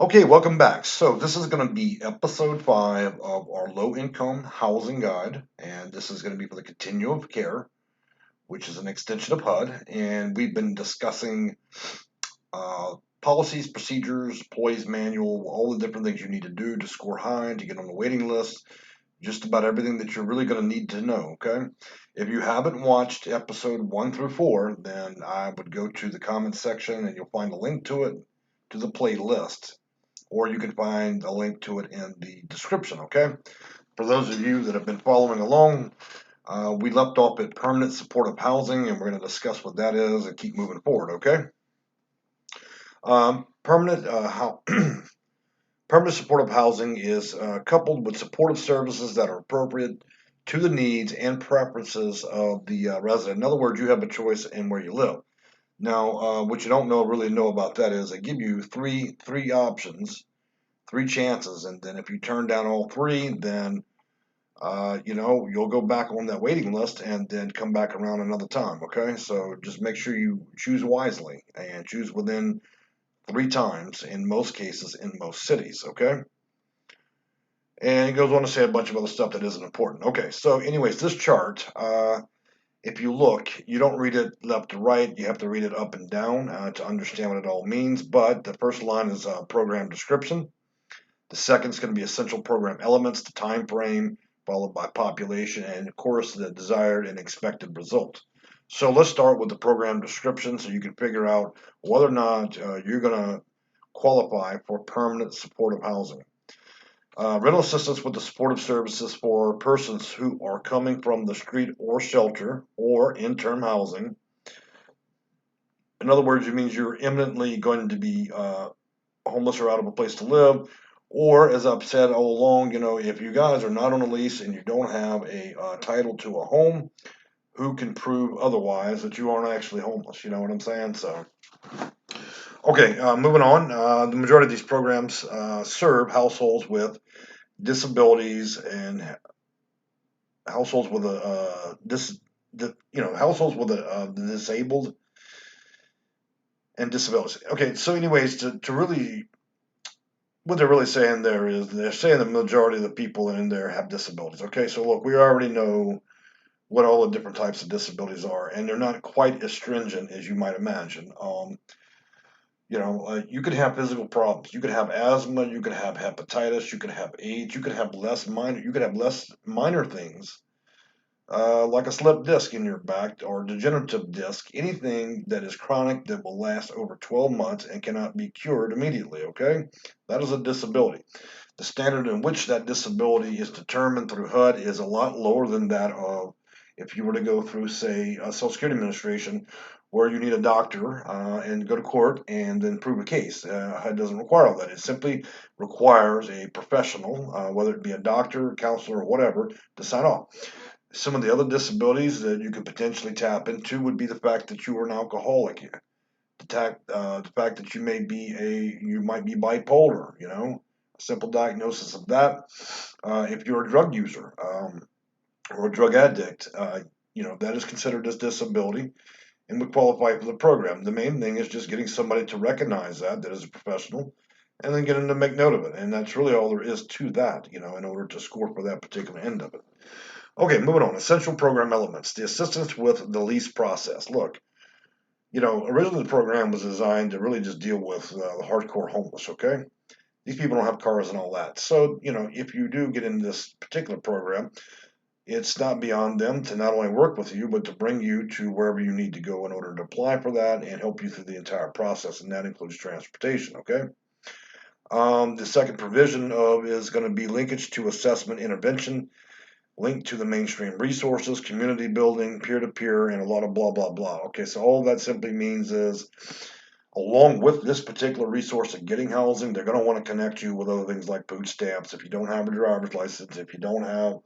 Okay, welcome back. So this is going to be episode 5 of our low-income housing guide, and this is going to be for the continuum of care, which is an extension of HUD, and we've been discussing policies, procedures, employees manual, all the different things you need to do to score high, to get on the waiting list, just about everything that you're really going to need to know, okay? If you haven't watched episode 1 through 4, then I would go to the comments section and you'll find a link to it, to the playlist, or you can find a link to it in the description, okay? For those of you that have been following along, we left off at permanent supportive housing, and we're going to discuss what that is and keep moving forward, okay? Permanent permanent supportive housing is coupled with supportive services that are appropriate to the needs and preferences of the resident. In other words, you have a choice in where you live. Now, what you don't really know about that is they give you three options, three chances, and then if you turn down all three, then you'll go back on that waiting list and then come back around another time. Okay, so just make sure you choose wisely and choose within three times in most cases in most cities. Okay, and it goes on to say a bunch of other stuff that isn't important. Okay, so anyways, this chart. If you look, you don't read it left to right. You have to read it up and down to understand what it all means. But the first line is program description. The second is going to be essential program elements, the time frame, followed by population, and of course the desired and expected result. So let's start with the program description so you can figure out whether or not you're going to qualify for permanent supportive housing. Rental assistance with the supportive services for persons who are coming from the street or shelter or in-term housing. In other words, it means you're imminently going to be homeless or out of a place to live. Or, as I've said all along, if you guys are not on a lease and you don't have a title to a home, who can prove otherwise that you aren't actually homeless? You know what I'm saying? So, okay, moving on. The majority of these programs serve households with disabilities and households with households with the disabled and disabilities. Okay, so anyways, to really what they're really saying there is they're saying the majority of the people in there have disabilities. Okay, so look, we already know what all the different types of disabilities are, and they're not quite as stringent as you might imagine. You could have physical problems. You could have asthma. You could have hepatitis. You could have AIDS. You could have less minor. You could have less minor things like a slipped disc in your back or degenerative disc, anything that is chronic that will last over 12 months and cannot be cured immediately, okay? That is a disability. The standard in which that disability is determined through HUD is a lot lower than that of if you were to go through, say, a Social Security Administration, where you need a doctor and go to court and then prove a case. HUD doesn't require all that. It simply requires a professional, whether it be a doctor, counselor, or whatever, to sign off. Some of the other disabilities that you could potentially tap into would be the fact that you are an alcoholic, the fact that you might be bipolar, a simple diagnosis of that. If you're a drug user or a drug addict, that is considered as disability and would qualify for the program. The main thing is just getting somebody to recognize that is a professional and then get them to make note of it. And that's really all there is to that, in order to score for that particular end of it. Okay, moving on. Essential program elements. The assistance with the lease process. Look, originally the program was designed to really just deal with the hardcore homeless, okay? These people don't have cars and all that. So, if you do get in this particular program, it's not beyond them to not only work with you, but to bring you to wherever you need to go in order to apply for that and help you through the entire process, and that includes transportation, okay? The second provision of is going to be linkage to assessment intervention, linked to the mainstream resources, community building, peer-to-peer, and a lot of blah, blah, blah. Okay, so all that simply means is, along with this particular resource of getting housing, they're going to want to connect you with other things like food stamps. If you don't have a driver's license, if you don't have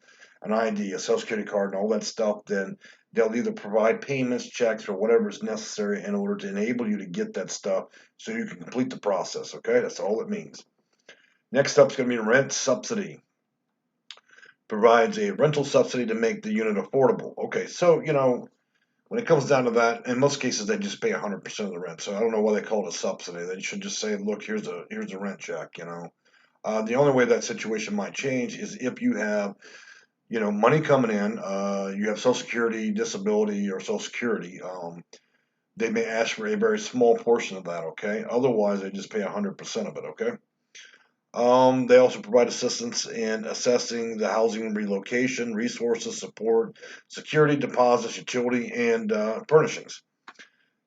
an ID, a social security card, and all that stuff, then they'll either provide payments, checks, or whatever is necessary in order to enable you to get that stuff so you can complete the process. Okay, that's all it means. Next up is going to be rent subsidy. Provides a rental subsidy to make the unit affordable. Okay, so When it comes down to that, in most cases they just pay 100% of the rent. So I don't know why they call it a subsidy. They should just say, look, here's a rent check. The only way that situation might change is if you have money coming in. You have Social Security, disability, or Social Security. They may ask for a very small portion of that. Okay. Otherwise, they just pay 100% of it. Okay. They also provide assistance in assessing the housing relocation, resources, support, security deposits, utility, and furnishings.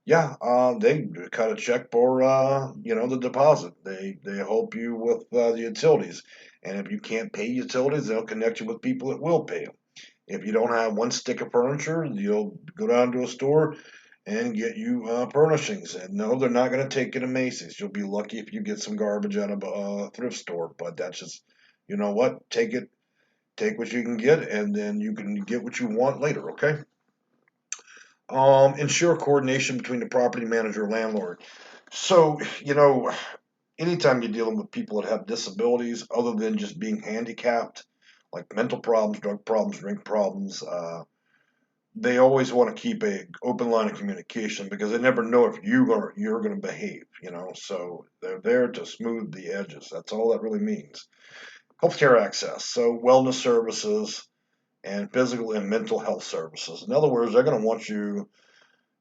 Yeah, they cut a check for the deposit. They help you with the utilities, and if you can't pay utilities, they'll connect you with people that will pay them. If you don't have one stick of furniture, you'll go down to a store and get you furnishings. And no, they're not going to take you to Macy's. You'll be lucky if you get some garbage out of a thrift store. But that's just, you know what? Take what you can get, and then you can get what you want later. Okay. Ensure coordination between the property manager and landlord. So, anytime you're dealing with people that have disabilities other than just being handicapped, like mental problems, drug problems, drink problems, they always want to keep a open line of communication because they never know if you're going to behave. So they're there to smooth the edges. That's all that really means. Healthcare access, so wellness services and physical and mental health services. In other words, they're going to want you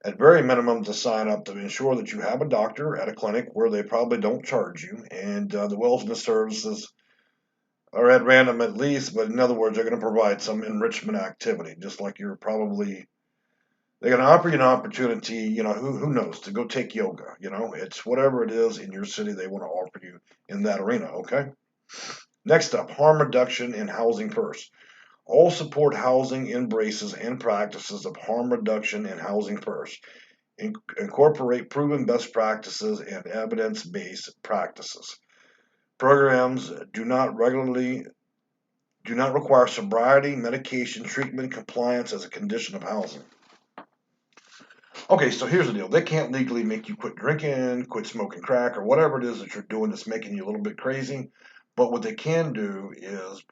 at very minimum to sign up to ensure that you have a doctor at a clinic where they probably don't charge you, and the wellness services are at random at least, but in other words, they're going to provide some enrichment activity, just like they're going to offer you an opportunity, who knows, to go take yoga. It's whatever it is in your city they want to offer you in that arena. Okay. Next up, harm reduction and housing first. All support housing embraces and practices of harm reduction and housing first. Incorporate proven best practices and evidence-based practices. Programs do not require sobriety, medication, treatment, compliance as a condition of housing. Okay, so here's the deal. They can't legally make you quit drinking, quit smoking crack, or whatever it is that you're doing that's making you a little bit crazy. But what they can do is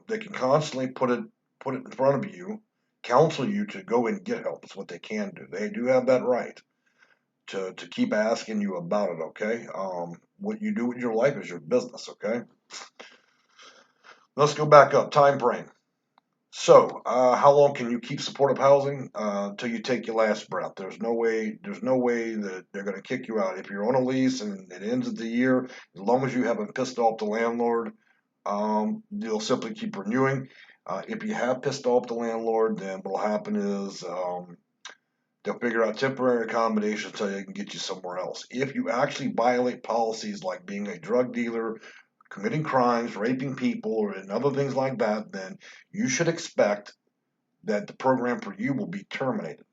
they can constantly put it in front of you, counsel you to go and get help. Is what they can do. They do have that right to keep asking you about it. Okay, what you do with your life is your business. Okay, let's go back up. Time frame. So, how long can you keep supportive housing until you take your last breath? There's no way. There's no way that they're going to kick you out if you're on a lease and it ends at the year. As long as you haven't pissed off the landlord, you'll simply keep renewing. If you have pissed off the landlord, then what'll happen is they'll figure out temporary accommodations so they can get you somewhere else. If you actually violate policies like being a drug dealer, committing crimes, raping people, or and other things like that, then you should expect that the program for you will be terminated.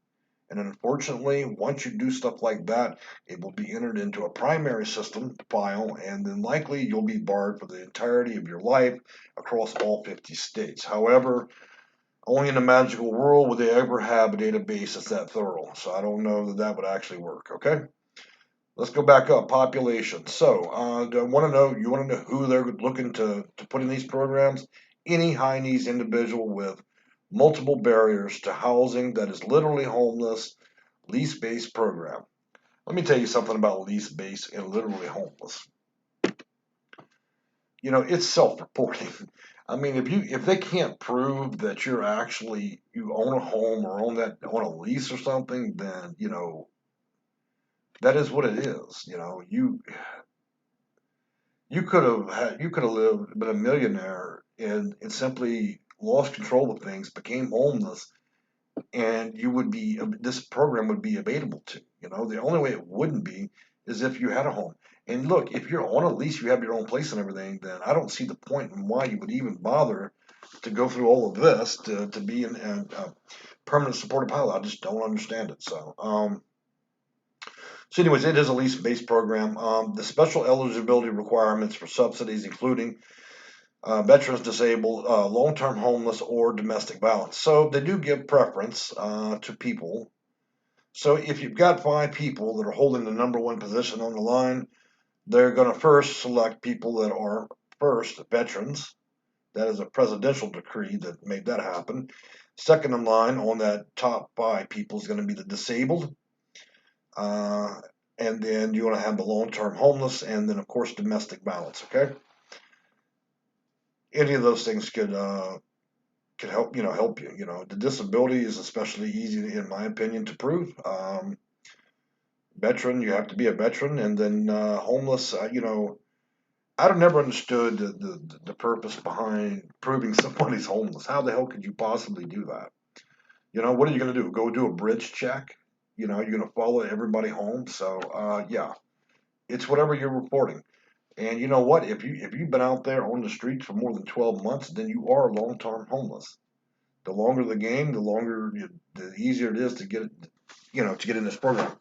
And unfortunately, once you do stuff like that, it will be entered into a primary system file, and then likely you'll be barred for the entirety of your life across all 50 states. However, only in a magical world would they ever have a database that's that thorough. So I don't know that that would actually work. Okay. Let's go back up. Population. So, do I want to know? You want to know who they're looking to put in these programs? Any high needs individual with multiple barriers to housing that is literally homeless, lease based program. Let me tell you something about lease based and literally homeless. It's self reporting. I mean, if they can't prove that you own a home or on a lease or something, then that is what it is. You could have lived been a millionaire and simply lost control of things, became homeless, and this program would be available to. The only way it wouldn't be is if you had a home. And look, if you're on a lease, you have your own place and everything, then I don't see the point in why you would even bother to go through all of this to be in a permanent supportive housing. I just don't understand it. So anyways, it is a lease-based program. The special eligibility requirements for subsidies, including veterans, disabled, long-term homeless, or domestic violence. So they do give preference to people. So if you've got 5 people that are holding the number one position on the line, they're going to first select people that are first veterans. That is a presidential decree that made that happen. Second in line on that top 5 people is going to be the disabled. Uh, and then you want to have the long-term homeless, and then of course domestic violence. Okay, any of those things could help help you. The disability is especially easy, in my opinion, to prove. Veteran, you have to be a veteran, and then homeless. I've never understood the purpose behind proving somebody's homeless. How the hell could you possibly do that? What are you going to do? Go do a bridge check? You're going to follow everybody home. So yeah, it's whatever you're reporting. And you know what? If you've been out there on the streets for more than 12 months, then you are long-term homeless. The longer the game, the easier it is to get in this program.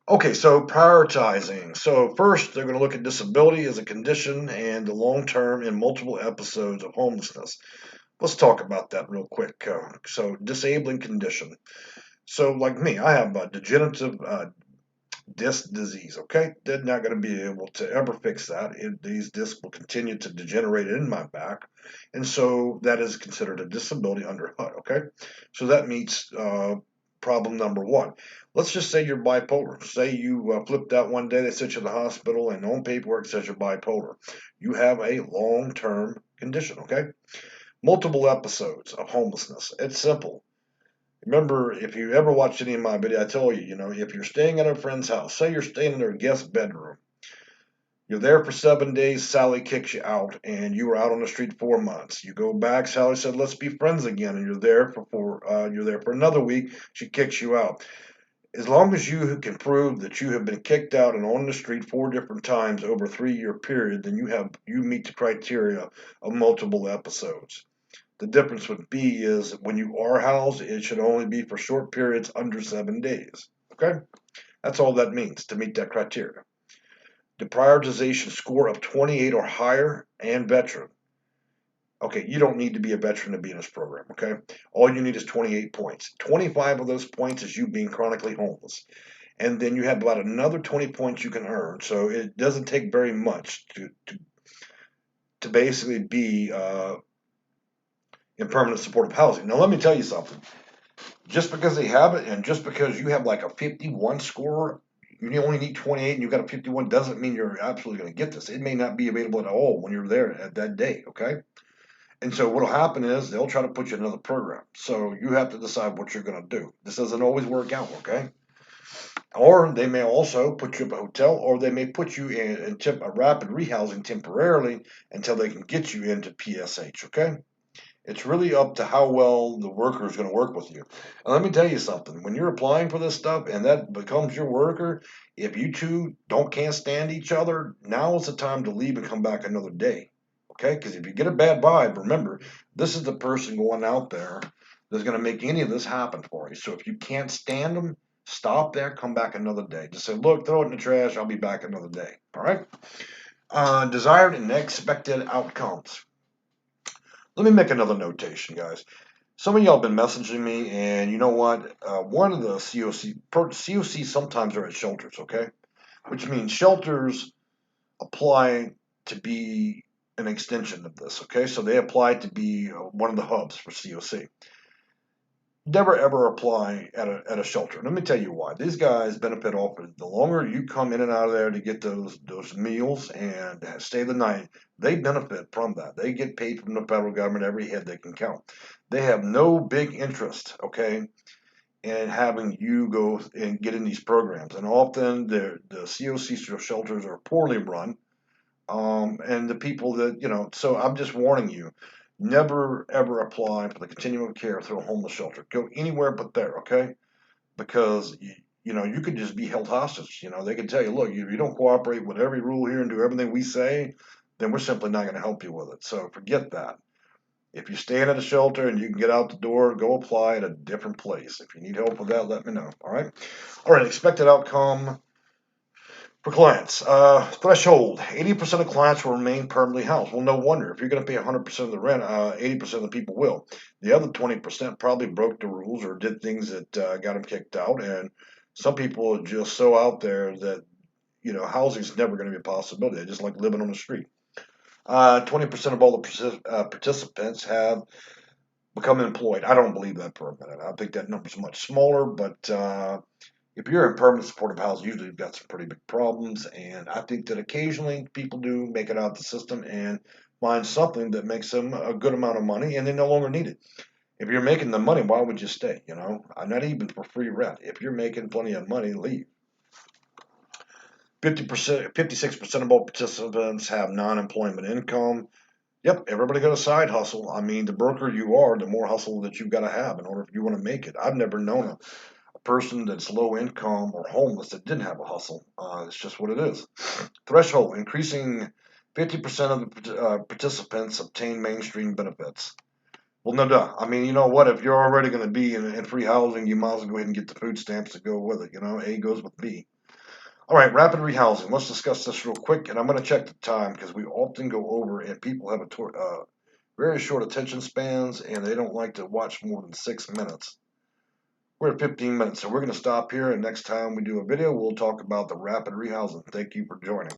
Okay, so prioritizing. So first, they're going to look at disability as a condition and the long-term and multiple episodes of homelessness. Let's talk about that real quick. So disabling condition. So like me, I have a degenerative disc disease. Okay, they're not going to be able to ever fix that. These discs will continue to degenerate in my back, and so that is considered a disability under HUD. Okay, so that meets problem number one. Let's just say you're bipolar. Say you flipped out one day, they sent you to the hospital, and on paperwork says you're bipolar. You have a long-term condition. Okay, multiple episodes of homelessness. It's simple. Remember, if you ever watched any of my video, I tell you, if you're staying at a friend's house, say you're staying in their guest bedroom, you're there for 7 days, Sally kicks you out, and you were out on the street 4 months. You go back, Sally said, "Let's be friends again," and you're there for another week, she kicks you out. As long as you can prove that you have been kicked out and on the street 4 different times over a 3-year period, then you meet the criteria of multiple episodes. The difference with B is when you are housed, it should only be for short periods under 7 days. Okay? That's all that means to meet that criteria. The prioritization score of 28 or higher and veteran. Okay, you don't need to be a veteran to be in this program. Okay? All you need is 28 points. 25 of those points is you being chronically homeless. And then you have about another 20 points you can earn. So it doesn't take very much to basically be in permanent supportive housing. Now, let me tell you something. Just because they have it and just because you have like a 51 score, you only need 28 and you got a 51 doesn't mean you're absolutely going to get this. It may not be available at all when you're there at that day, okay? And so what'll happen is they'll try to put you in another program. So you have to decide what you're going to do. This doesn't always work out, okay? Or they may also put you up a hotel, or they may put you in a rapid rehousing temporarily until they can get you into PSH, okay? It's really up to how well the worker is going to work with you. And let me tell you something. When you're applying for this stuff and that becomes your worker, if you two can't stand each other, now is the time to leave and come back another day. Okay? Because if you get a bad vibe, remember, this is the person going out there that's going to make any of this happen for you. So if you can't stand them, stop there, come back another day. Just say, look, throw it in the trash. I'll be back another day. All right? Desired and expected outcomes. Let me make another notation, guys. Some of y'all have been messaging me, and you know what? One of the COC sometimes are at shelters, okay? Which means shelters apply to be an extension of this, okay? So they apply to be one of the hubs for COC. Never ever apply at a shelter. Let me tell you why. These guys benefit off it. The longer you come in and out of there to get those meals and stay the night, they benefit from that. They get paid from the federal government every head they can count. They have no big interest, okay, in having you go and get in these programs. And often the COC shelters are poorly run. And the people that. So I'm just warning you, never ever apply for the continuum of care through a homeless shelter. Go anywhere but there, okay? Because you could just be held hostage. They can tell you, look, if you don't cooperate with every rule here and do everything we say, then we're simply not going to help you with it. So forget that. If you're staying at a shelter and you can get out the door, go apply at a different place. If you need help with that, let me know. All right. All right. Expected outcome for clients. Threshold. 80% of clients will remain permanently housed. Well, no wonder. If you're going to pay 100% of the rent, 80% of the people will. The other 20% probably broke the rules or did things that got them kicked out. And some people are just so out there that, housing is never going to be a possibility. They just like living on the street. 20% of all the participants have become employed. I don't believe that for a minute. I think that number's much smaller, but if you're in permanent supportive housing, usually you've got some pretty big problems, and I think that occasionally people do make it out of the system and find something that makes them a good amount of money, and they no longer need it. If you're making the money, why would you stay? You know, not even for free rent. If you're making plenty of money, leave. 50%, 56% of all participants have non-employment income. Yep, everybody got a side hustle. I mean, the broker you are, the more hustle that you've got to have in order if you want to make it. I've never known a person that's low income or homeless that didn't have a hustle. It's just what it is. Threshold increasing 50% of the participants obtain mainstream benefits. Well, no duh. I mean, you know what? If you're already going to be in free housing, you might as well go ahead and get the food stamps to go with it. You know, A goes with B. All right, rapid rehousing. Let's discuss this real quick, and I'm going to check the time because we often go over, and people have very short attention spans, and they don't like to watch more than 6 minutes. We're at 15 minutes, so we're going to stop here, and next time we do a video, we'll talk about the rapid rehousing. Thank you for joining.